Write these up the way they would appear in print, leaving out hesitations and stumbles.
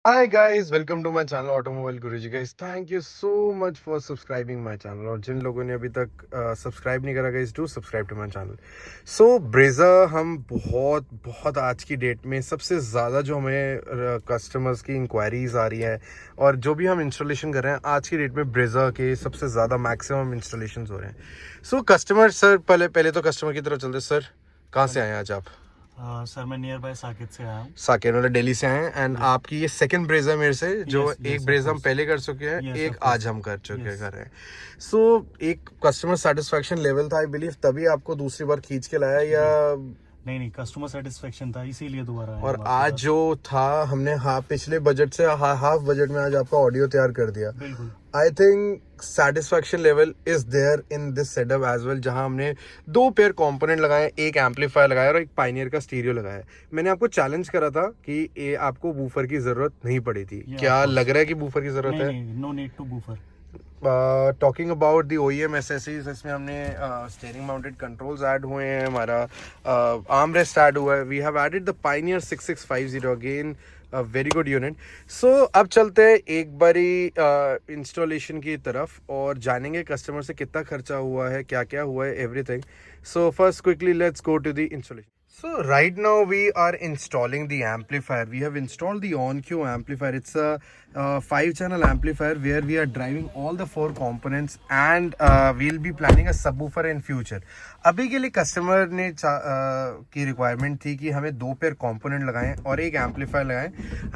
Hi guys, welcome to my channel Automobile Guruji guys. Thank you so much for subscribing my channel. और जिन लोगों ने अभी तक subscribe नहीं करा guys, do subscribe to my channel. So Brezza हम बहुत बहुत आज की डेट में सबसे ज़्यादा जो हमें कस्टमर्स की इंक्वायरीज आ रही है और जो भी हम इंस्टॉलेशन कर रहे हैं आज की डेट में Brezza के सबसे ज़्यादा मैक्सिमम इंस्टॉलेशन हो रहे हैं. So कस्टमर सर पहले तो कस्टमर की तरफ चलते सर. कहाँ से आए हैं आज आप? सर मैं नियर बाय साकेत से आया हूँ. साकेत मतलब दिल्ली से हैं एंड आपकी ये सेकंड ब्रेजा मेरे से जो Yes, एक of ब्रेजा हम course. पहले कर चुके हैं Yes, एक of course. आज हम कर चुके Yes. कर रहे हैं. सो एक कस्टमर सेटिस्फेक्शन लेवल था आई बिलीव तभी आपको दूसरी बार खींच के लाया या नहीं कस्टमर सेटिस्फेक्शन था इसीलिए दोबारा आया और हूँ आज आपके जो था हमने पिछले बजट से हाफ बजट में आज आपका ऑडियो तैयार कर दिया. पास. बिल्कुल. I think satisfaction level is there in this setup as well जहां हमने 2 पेयर कंपोनेंट लगाए, एक एम्पलीफायर लगाया और एक पायनियर का स्टीरियो लगाया. मैंने आपको चैलेंज करा था कि ये आपको बूफर की जरूरत नहीं पड़ी थी. Yeah, क्या of course. लग रहा है कि बूफर की जरूरत है? नहीं no need to woofer. Talking about the OEM accessories इसमें हमने स्टीयरिंग माउंटेड कंट्रोल्स ऐड हुए हैं, हमारा आर्म रेस्ट ऐड हुआ है. We have added the Pioneer 6650 again very good unit. So अब चलते हैं एक बारी इंस्टॉलेशन की तरफ और जानेंगे कस्टमर से कितना खर्चा हुआ है, क्या क्या हुआ है, everything. So first quickly let's go to the installation. So right now we are installing the amplifier. We have installed the OnCue amplifier. It's a 5-channel amplifier where we are driving all the 4 components and we'll be planning a subwoofer in future. अभी के लिए customer ने की requirement थी कि हमें 2 pair component लगाएं और एक एम्पलीफायर लगाएं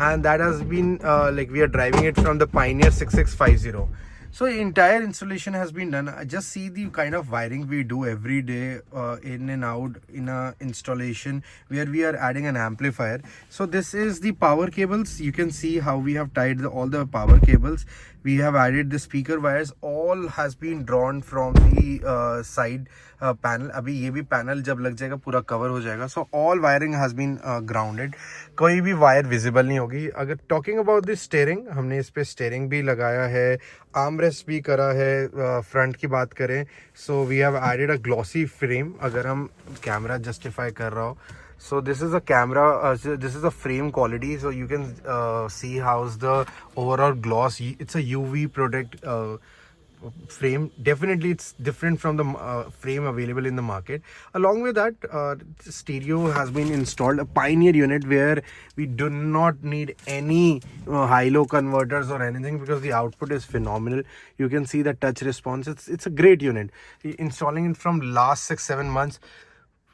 and that has been like we are driving it from the Pioneer 6650. So entire installation has been done. Just see the kind of wiring we do every day in and out in a installation where we are adding an amplifier. So this is the power cables. You can see how we have tied all the power cables. We have added the speaker wires. All has been drawn from the side panel. अभी ये भी panel जब लग जाएगा पूरा cover हो जाएगा. So all wiring has been grounded. कोई भी वायर विजिबल नहीं होगी. अगर टॉकिंग अबाउट द स्टीयरिंग, हमने इस पे स्टीयरिंग भी लगाया है, आर्मरेस्ट भी करा है. फ्रंट की बात करें so we have added a glossy frame. अगर हम कैमरा जस्टिफाई कर रहा हो so this is a camera this is a frame quality, so you can see how's the overall gloss. It's a UV product frame. Definitely it's different from the frame available in the market. Along with that stereo has been installed, a Pioneer unit where we do not need any high-low converters or anything because the output is phenomenal. You can see the touch response. It's a great unit. Installing it from last 6-7 months.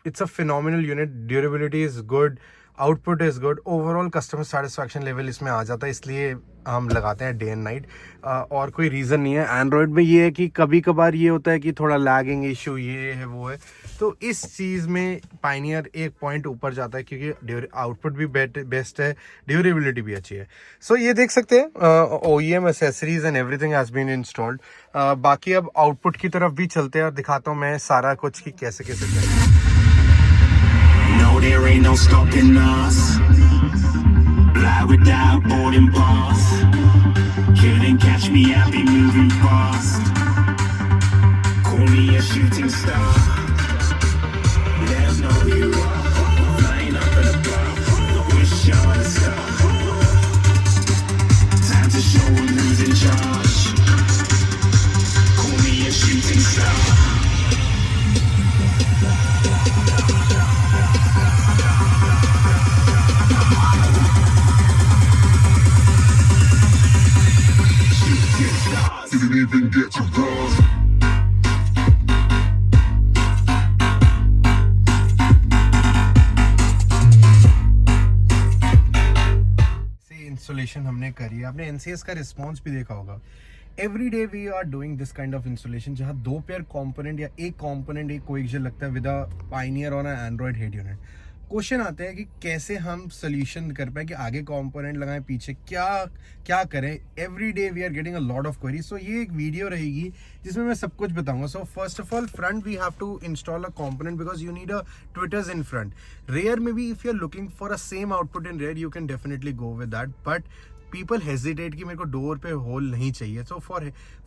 It's a phenomenal unit. Durability is good, output is good. Overall customer satisfaction level इसमें आ जाता है, इसलिए हम लगाते हैं day and night. और कोई reason नहीं है. एंड्रॉयड में ये है कि कभी कभार ये होता है कि थोड़ा लैगिंग इशू ये है वो है, तो इस चीज़ में पायनियर एक पॉइंट ऊपर जाता है क्योंकि आउटपुट भी बेस्ट है, ड्यूरेबिलिटी भी अच्छी है. सो ये देख सकते हैं OEM accessories and everything has been installed. बाकी अब आउटपुट की तरफ भी चलते हैं और दिखाता हूँ मैं सारा कुछ कि कैसे कैसे चलता है. No, there ain't no stopping us. Fly without boarding pass. Couldn't catch me, I be moving fast. Call me a shooting star. Let 'em know who you are. Flying up in a bar. Wish on a star. Time to show 'em who's in charge. Call me a shooting star. Didn't even get to bronze. Installation हमने करी है. आपने NCS का response भी देखा होगा. Every day we are doing this kind of installation जहाँ 2 pair component या एक कंपोनेंट एक कोएक्सियल लगता है विद अ पायनियर और एंड्रॉयड हेड यूनिट. क्वेश्चन आते हैं कि कैसे हम सोल्यूशन कर पाए कि आगे कंपोनेंट लगाएं, पीछे क्या करें. Every day we are getting a lot of query. So ये एक वीडियो रहेगी जिसमें मैं सब कुछ बताऊंगा. So first of all front we have to install a component because you need a tweeters in front. Rear में भी if you are looking for a same output in rear you can definitely go with that, but people hesitate कि मेरे को door पे hole नहीं चाहिए. So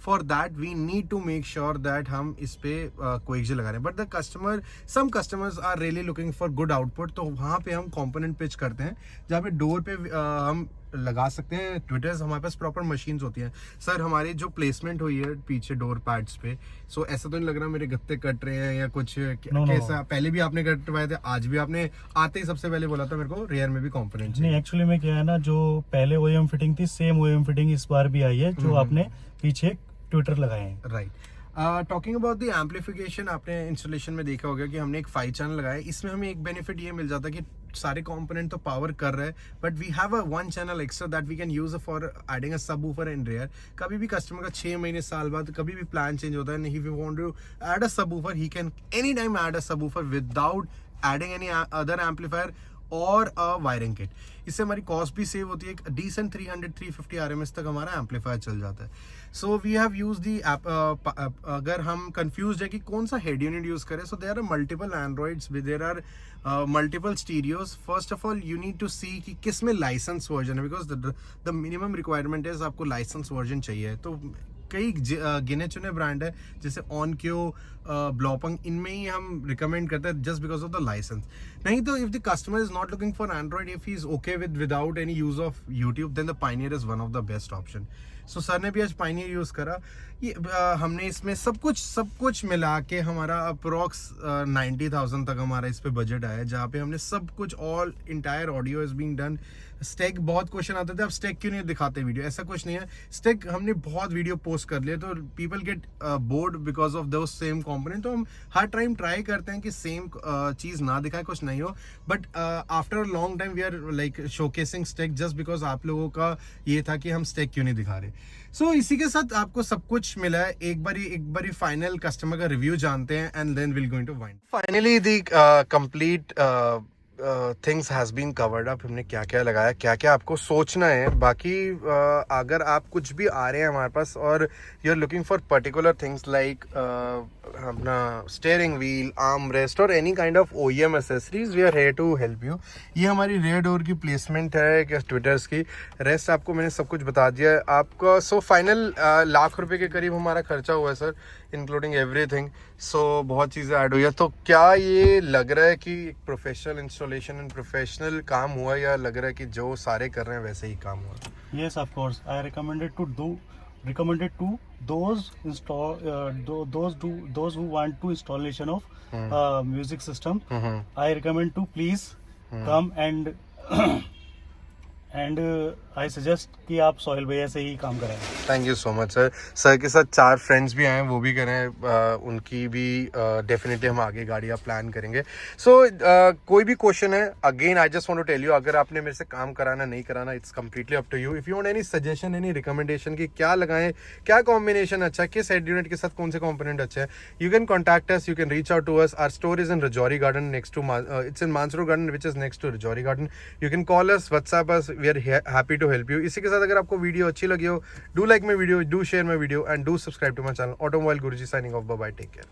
for that we need to make sure that हम इस पे कोएक्सियल लगा रहे हैं. But the some customers are really looking for good output, तो वहाँ पे हम कंपोनेंट पिच करते हैं जहाँ पे डोर पे हम लगा सकते हैं ट्विटर्स, हमारे पास प्रॉपर मशीन्स होती हैं सर। हमारी जो प्लेसमेंट हुई है पीछे डोर पैड्स पे, सो ऐसा तो नहीं लग रहा मेरे गत्ते कट रहे हैं या कुछ कैसा? पहले भी आपने कटवाए थे, आज भी आपने आते ही सबसे पहले बोला था मेरे को रेयर में भी कंपोनेंट नहीं, एक्चुअली में क्या है ना, जो पहले ओएम फिटिंग थी सेम ओएम फिटिंग इस बार भी आई है, जो आपने पीछे ट्विटर लगाए हैं। Right. Talking about the amplification, आपने इंस्टॉलेशन में देखा होगा कि हमने एक 5 चैनल लगाया। इसमें हमें एक बेनिफिट ये मिल जाता है कि सारे कंपोनेंट तो पावर कर रहे हैं, but we have a 1 channel extra that we can use for adding a subwoofer in rear. कभी भी कस्टमर का 6 महीने साल बाद कभी भी प्लान चेंज होता है, नहीं we want to add a subwoofer, he can any time add a subwoofer without adding any other amplifier और वायरिंग किट। इससे हमारी कॉस्ट भी सेव होती है, एक डिसेंट 300-350 RMS तक हमारा एम्पलीफायर चल जाता है। So we have use the अगर हम कंफ्यूज है कि कौन सा हेड यूनिट यूज करें, so there are multiple androids, there are multiple stereos. First of all you need to see कि किस में लाइसेंस वर्जन है, because the minimum requirement is आपको लाइसेंस वर्जन चाहिए। तो कई गिने चुने ब्रांड है जैसे ऑनक्यो, ब्लॉपंग, इनमें ही हम रिकमेंड करते हैं just because of the licence. नहीं तो if the customer is not looking for Android, if he is okay without any use of YouTube, then the Pioneer is one of the best option. सो sir ने भी आज Pioneer use करा। ये हमने इसमें सब कुछ मिला के हमारा अप्रोक्स 90,000 तक हमारा इस पे बजट आया, जहाँ पे हमने सब कुछ all entire audio is being done. Stake, बहुत क्वेश्चन आते थे, अब स्टेक क्यों नहीं दिखाते वीडियो? ऐसा कुछ नहीं है, स्टेक हमने बहुत वीडियो पोस्ट कर लिए तो people get bored because of those same component. तो हम हर टाइम ट्राई करते हैं कि सेम चीज ना दिखाए, कुछ नहीं हो, but after a long time we are like showcasing stake just because आप लोगों का ये था कि हम स्टेक क्यों नहीं दिखा रहे। सो इसी के साथ आपको सब कुछ मिला है। एक बारी फाइनल कस्टमर का रिव्यू जानते हैं and then will going to wind finally the complete things has been covered up. हमने क्या क्या लगाया, क्या क्या आपको सोचना है। बाकी अगर आप कुछ भी आ रहे हैं हमारे पास और you are looking for particular things like अपना स्टीयरिंग व्हील, आर्म रेस्ट और any kind of OEM accessories, we are here to help you. ये हमारी रेयर डोर की प्लेसमेंट है क्या ट्विटर्स की, रेस्ट आपको मैंने सब कुछ बता दिया है आपका। सो फाइनल ₹1,00,000 के करीब हमारा खर्चा हुआ है सर, इंक्लूडिंग एवरीथिंग। सो बहुत चीज़ें ऐड हुई है। तो क्या ये लग रहा है कि प्रोफेशनल इंस्टॉलेशन एंड प्रोफेशनल काम हुआ, या लग रहा है कि जो सारे कर रहे हैं वैसे ही काम हुआ? Yes, of course. I recommended to those who want to installation of music system. I recommend to please come and I suggest कि आप सोहेल भैया से ही काम कराएं। Thank you so much sir. Sir के साथ 4 फ्रेंड्स भी आए हैं, वो भी करें, उनकी भी डेफिनेटली हम आगे गाड़ियाँ प्लान करेंगे। सो कोई भी क्वेश्चन है, again I just want to tell you, अगर आपने मेरे से काम कराना नहीं कराना, it's completely up to you. If you want any suggestion, any recommendation कि क्या लगाएं, क्या कॉम्बिनेशन अच्छा है, किस हेड यूनिट के साथ कौन से कॉम्पोनेंट अच्छे हैं, you can contact us, you can reach out to us. Our store is in Rajouri garden next to it's in Mansarovar garden which is next to Rajouri garden. You can call us, WhatsApp us, we are happy to help you. इसी के साथ अगर आपको video अच्छी लगी हो, do like my video, do share my video and do subscribe to my channel. Automobile Guruji signing off, bye bye, take care.